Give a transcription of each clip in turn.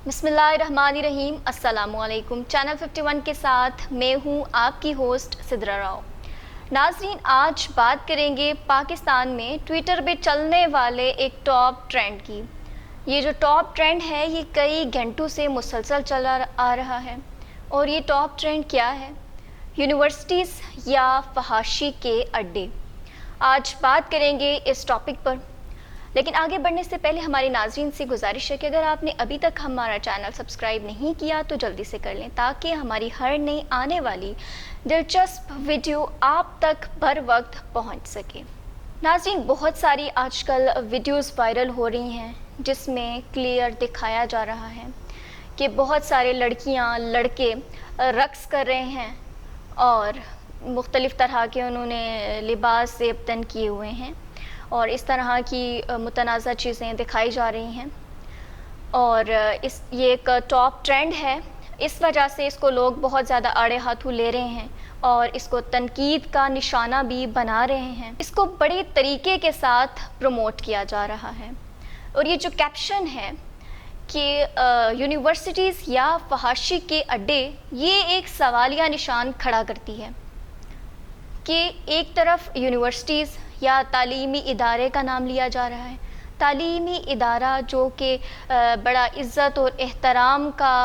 बिस्मिल्लाहिर्रहमानिर्रहीम। अस्सलामु अलैकुम। चैनल 51 के साथ मैं हूँ आपकी होस्ट सिद्रा राव। नाज़रीन, आज बात करेंगे पाकिस्तान में ट्विटर पे चलने वाले एक टॉप ट्रेंड की। ये जो टॉप ट्रेंड है ये कई घंटों से मुसलसल चला आ रहा है। और ये टॉप ट्रेंड क्या है? यूनिवर्सिटीज़ या फहाशी के अड्डे। आज बात करेंगे इस टॉपिक पर, लेकिन आगे बढ़ने से पहले हमारे नाज़रीन से गुजारिश है कि अगर आपने अभी तक हमारा चैनल सब्सक्राइब नहीं किया तो जल्दी से कर लें, ताकि हमारी हर नई आने वाली दिलचस्प वीडियो आप तक बर वक्त पहुँच सके। नाज़रीन, बहुत सारी आजकल वीडियोज़ वायरल हो रही हैं जिसमें क्लियर दिखाया जा रहा है कि बहुत सारे लड़कियां लड़के रक्स कर रहे हैं और मुख्तलिफ़ तरह के उन्होंने लिबास से तन किए हुए हैं और इस तरह की मुतनाज़ा चीज़ें दिखाई जा रही हैं। और ये एक टॉप ट्रेंड है, इस वजह से इसको लोग बहुत ज़्यादा आड़े हाथों ले रहे हैं और इसको तनकीद का निशाना भी बना रहे हैं। इसको बड़े तरीके के साथ प्रमोट किया जा रहा है। और ये जो कैप्शन है कि यूनिवर्सिटीज़ या फहाशी के अड्डे, ये एक सवालिया निशान खड़ा करती है कि एक तरफ यूनिवर्सिटीज़ या तालीमी इदारे का नाम लिया जा रहा है। तालीमी इदारा जो कि बड़ा इज़्ज़त और एहतराम का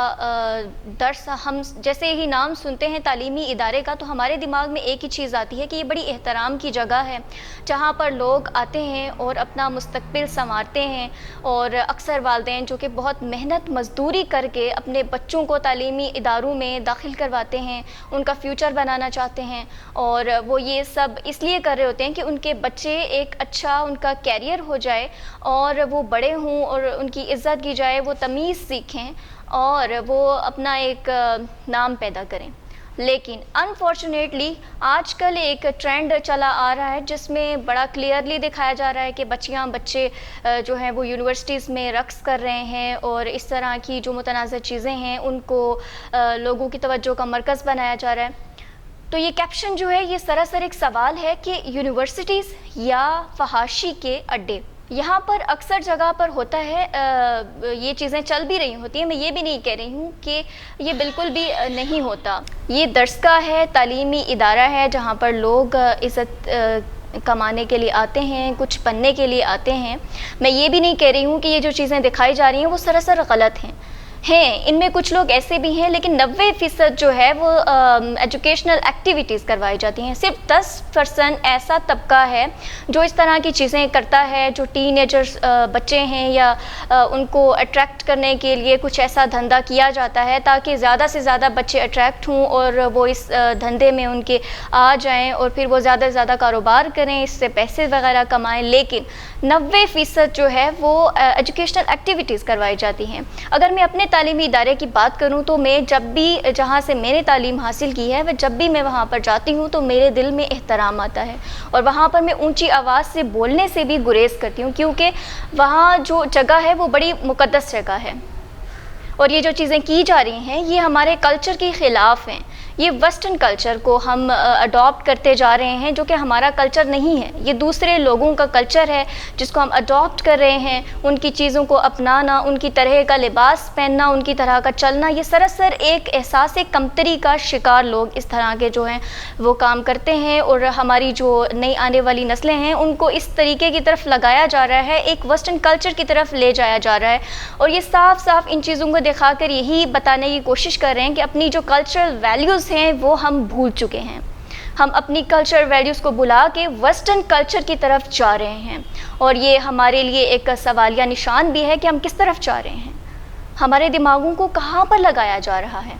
दर्स, हम जैसे ही नाम सुनते हैं तालीमी इदारे का तो हमारे दिमाग में एक ही चीज़ आती है कि ये बड़ी एहतराम की जगह है जहाँ पर लोग आते हैं और अपना मुस्तकबिल संवारते हैं। और अक्सर वालिदैन जो कि बहुत मेहनत मजदूरी करके अपने बच्चों को तालीमी इदारों में दाखिल करवाते हैं, उनका फ्यूचर बनाना चाहते हैं और वो ये सब इसलिए कर रहे होते हैं कि उनके बच्चे एक अच्छा उनका कैरियर हो जाए और वो बड़े हों और उनकी इज़्ज़त की जाए, वो तमीज़ सीखें और वो अपना एक नाम पैदा करें। लेकिन अनफॉर्चुनेटली आजकल एक ट्रेंड चला आ रहा है जिसमें बड़ा क्लियरली दिखाया जा रहा है कि बच्चे जो हैं वो यूनिवर्सिटीज़ में रक्स कर रहे हैं और इस तरह की जो मुतनाज़ा चीज़ें हैं उनको लोगों की तवज्जो का मरकज़ बनाया जा रहा है। तो ये कैप्शन जो है ये सरासर एक सवाल है कि यूनिवर्सिटीज़ या फहाशी के अड्डे। यहाँ पर अक्सर जगह पर होता है, ये चीज़ें चल भी रही होती हैं, मैं ये भी नहीं कह रही हूँ कि ये बिल्कुल भी नहीं होता। ये दरसगाह है, तालीमी इदारा है जहाँ पर लोग इज़्ज़त कमाने के लिए आते हैं, कुछ बनने के लिए आते हैं। मैं ये भी नहीं कह रही हूँ कि ये जो चीज़ें दिखाई जा रही हैं वो सरासर गलत हैं। इनमें कुछ लोग ऐसे भी हैं, लेकिन 90% जो है वो एजुकेशनल एक्टिविटीज़ करवाई जाती हैं। सिर्फ 10% ऐसा तबका है जो इस तरह की चीज़ें करता है, जो टीनेजर्स बच्चे हैं या उनको अट्रैक्ट करने के लिए कुछ ऐसा धंधा किया जाता है ताकि ज़्यादा से ज़्यादा बच्चे अट्रैक्ट हों और वो इस धंधे में उनके आ जाएं और फिर वो ज़्यादा से ज़्यादा कारोबार करें, इससे पैसे वगैरह कमाएं। लेकिन 90% जो है वो एजुकेशनल एक्टिविटीज़ करवाई जाती हैं। अगर मैं अपने तालीमी इदारे की बात करूं तो मैं जब भी जहां से मैंने तालीम हासिल की है, वह जब भी मैं वहां पर जाती हूं तो मेरे दिल में एहतराम आता है और वहां पर मैं ऊंची आवाज़ से बोलने से भी गुरेज करती हूं, क्योंकि वहां जो जगह है वो बड़ी मुक़द्दस जगह है। और ये जो चीज़ें की जा रही हैं ये हमारे कल्चर के ख़िलाफ़ हैं। ये वेस्टर्न कल्चर को हम अडॉप्ट करते जा रहे हैं जो कि हमारा कल्चर नहीं है। ये दूसरे लोगों का कल्चर है जिसको हम अडॉप्ट कर रहे हैं। उनकी चीज़ों को अपनाना, उनकी तरह का लिबास पहनना, उनकी तरह का चलना, ये सरासर एक एहसास कमतरी का शिकार लोग इस तरह के जो हैं वो काम करते हैं। और हमारी जो नई आने वाली नस्लें हैं उनको इस तरीके की तरफ लगाया जा रहा है, एक वेस्टर्न कल्चर की तरफ ले जाया जा रहा है। और ये साफ साफ इन चीज़ों को दिखाकर यही बताने की कोशिश कर रहे हैं कि अपनी जो कल्चरल वैल्यूज़ हैं वो हम भूल चुके हैं। हम अपनी कल्चर वैल्यूज़ को बुला के वेस्टर्न कल्चर की तरफ जा रहे हैं और ये हमारे लिए एक सवालिया निशान भी है कि हम किस तरफ जा रहे हैं, हमारे दिमागों को कहाँ पर लगाया जा रहा है।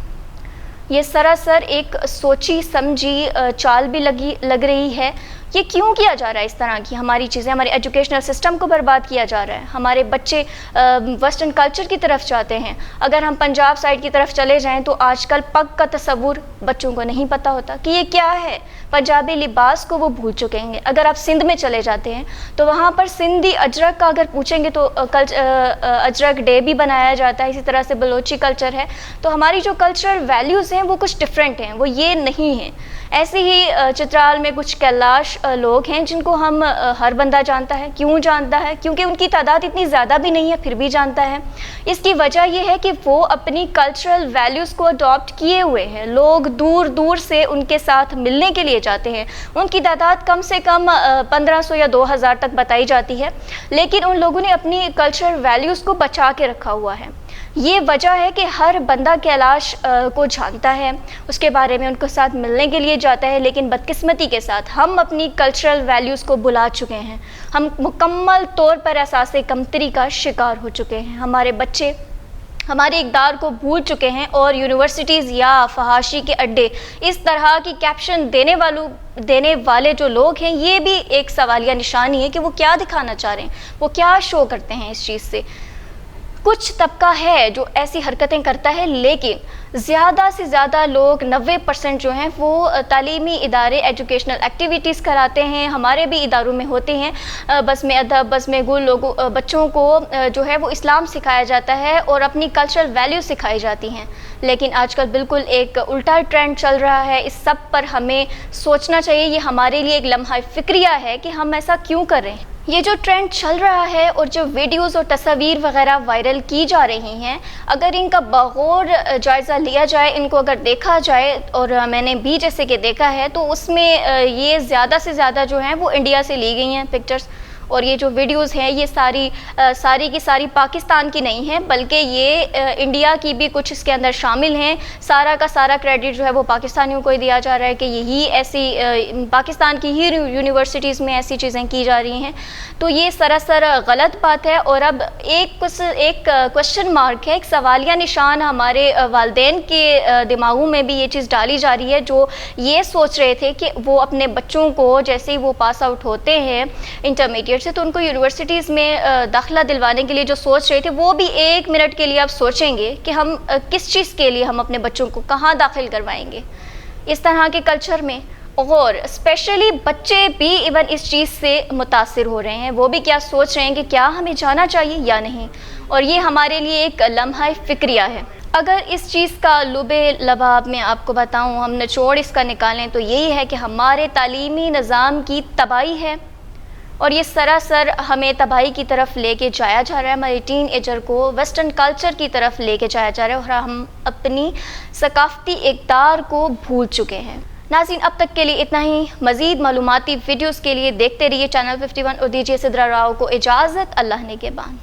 ये सरासर एक सोची समझी चाल भी लग रही है। ये क्यों किया जा रहा है इस तरह की हमारी चीज़ें? हमारे एजुकेशनल सिस्टम को बर्बाद किया जा रहा है। हमारे बच्चे वेस्टर्न कल्चर की तरफ जाते हैं। अगर हम पंजाब साइड की तरफ चले जाएं तो आजकल पग का तस्वुर बच्चों को नहीं पता होता कि ये क्या है। पंजाबी लिबास को वो भूल चुके हैं। अगर आप सिंध में चले जाते हैं तो वहाँ पर सिंधी अजरक का अगर पूछेंगे तो अजरक डे भी बनाया जाता है। इसी तरह से बलोची कल्चर है। तो हमारी जो कल्चरल वैल्यूज़ हैं वो कुछ डिफरेंट हैं, वो ये नहीं हैं। ऐसे ही चित्राल में कुछ कैलाश लोग हैं जिनको हम हर बंदा जानता है। क्यों जानता है? क्योंकि उनकी तादाद इतनी ज़्यादा भी नहीं है, फिर भी जानता है। इसकी वजह यह है कि वो अपनी कल्चरल वैल्यूज़ को अडॉप्ट किए हुए हैं। लोग दूर दूर से उनके साथ मिलने के लिए जाते हैं। उनकी तादाद कम से कम 1500 या 2000 तक बताई जाती है, लेकिन उन लोगों ने अपनी कल्चरल वैल्यूज़ को बचा के रखा हुआ है। ये वजह है कि हर बंदा कैलाश को जानता है, उसके बारे में उनके साथ मिलने के लिए जाता है, लेकिन बदकिस्मती के साथ हम अपनी कल्चरल वैल्यूज़ को भुला चुके हैं। हम मुकम्मल तौर पर एहसास कमतरी का शिकार हो चुके हैं। हमारे बच्चे हमारे इक़दार को भूल चुके हैं और यूनिवर्सिटीज़ या फहाशी के अड्डे, इस तरह की कैप्शन देने वाले जो लोग हैं, ये भी एक सवालिया निशानी है कि वो क्या दिखाना चाह रहे हैं, वो क्या शो करते हैं इस चीज़ से। कुछ तबका है जो ऐसी हरकतें करता है, लेकिन ज़्यादा से ज़्यादा लोग 90% जो हैं वो तालीमी इदारे एजुकेशनल एक्टिविटीज़ कराते हैं। हमारे भी इदारों में होते हैं। बस में अदब, बस में गुल लोगों बच्चों को जो है वो इस्लाम सिखाया जाता है और अपनी कल्चरल वैल्यू सिखाई जाती हैं। लेकिन आजकल बिल्कुल एक उल्टा ट्रेंड चल रहा है। इस सब पर हमें सोचना चाहिए। ये हमारे लिए एक लम्हा फ़िक्रिया है कि हम ऐसा क्यों कर रहे हैं। ये जो ट्रेंड चल रहा है और जो वीडियोस और तस्वीर वगैरह वायरल की जा रही हैं, अगर इनका बगौर जायज़ा लिया जाए, इनको अगर देखा जाए, और मैंने भी जैसे कि देखा है, तो उसमें ये ज़्यादा से ज़्यादा जो हैं वो इंडिया से ली गई हैं पिक्चर्स। और ये जो वीडियोस हैं ये सारी की सारी पाकिस्तान की नहीं हैं, बल्कि ये इंडिया की भी कुछ इसके अंदर शामिल हैं। सारा का सारा क्रेडिट जो है वो पाकिस्तानियों को ही दिया जा रहा है कि यही ऐसी पाकिस्तान की ही यूनिवर्सिटीज़ में ऐसी चीज़ें की जा रही हैं। तो ये सरासर गलत बात है। और अब एक क्वेश्चन मार्क है, एक सवालिया निशान हमारे वालिदैन के दिमागों में भी ये चीज़ डाली जा रही है, जो ये सोच रहे थे कि वो अपने बच्चों को जैसे ही वो पास आउट होते हैं इंटरमीडिएट से, तो उनको यूनिवर्सिटीज़ में दाखिला दिलवाने के लिए जो सोच रहे थे, वो भी एक मिनट के लिए अब सोचेंगे कि हम किस चीज़ के लिए हम अपने बच्चों को कहाँ दाखिल करवाएंगे इस तरह के कल्चर में। और स्पेशली बच्चे भी इवन इस चीज़ से मुतासिर हो रहे हैं। वो भी क्या सोच रहे हैं कि क्या हमें जाना चाहिए या नहीं। और ये हमारे लिए एक लम्हा फ़िक्रिया है। अगर इस चीज़ का लुबे लबाब में आपको बताऊं, हम निचोड़ इसका निकालें, तो यही है कि हमारे तालीमी निज़ाम की तबाही है और ये सरासर हमें तबाही की तरफ लेके जाया जा रहा है। हमारे टीन एजर को वेस्टर्न कल्चर की तरफ लेके जाया जा रहा है और हम अपनी सकाफ़ती इक़दार को भूल चुके हैं। नाज़रीन, अब तक के लिए इतना ही। मज़ीद मालूमाती वीडियोज़ के लिए देखते रहिए चैनल 51 और दीजिए सिद्रा राव को इजाज़त। अल्लाह ने के बाद।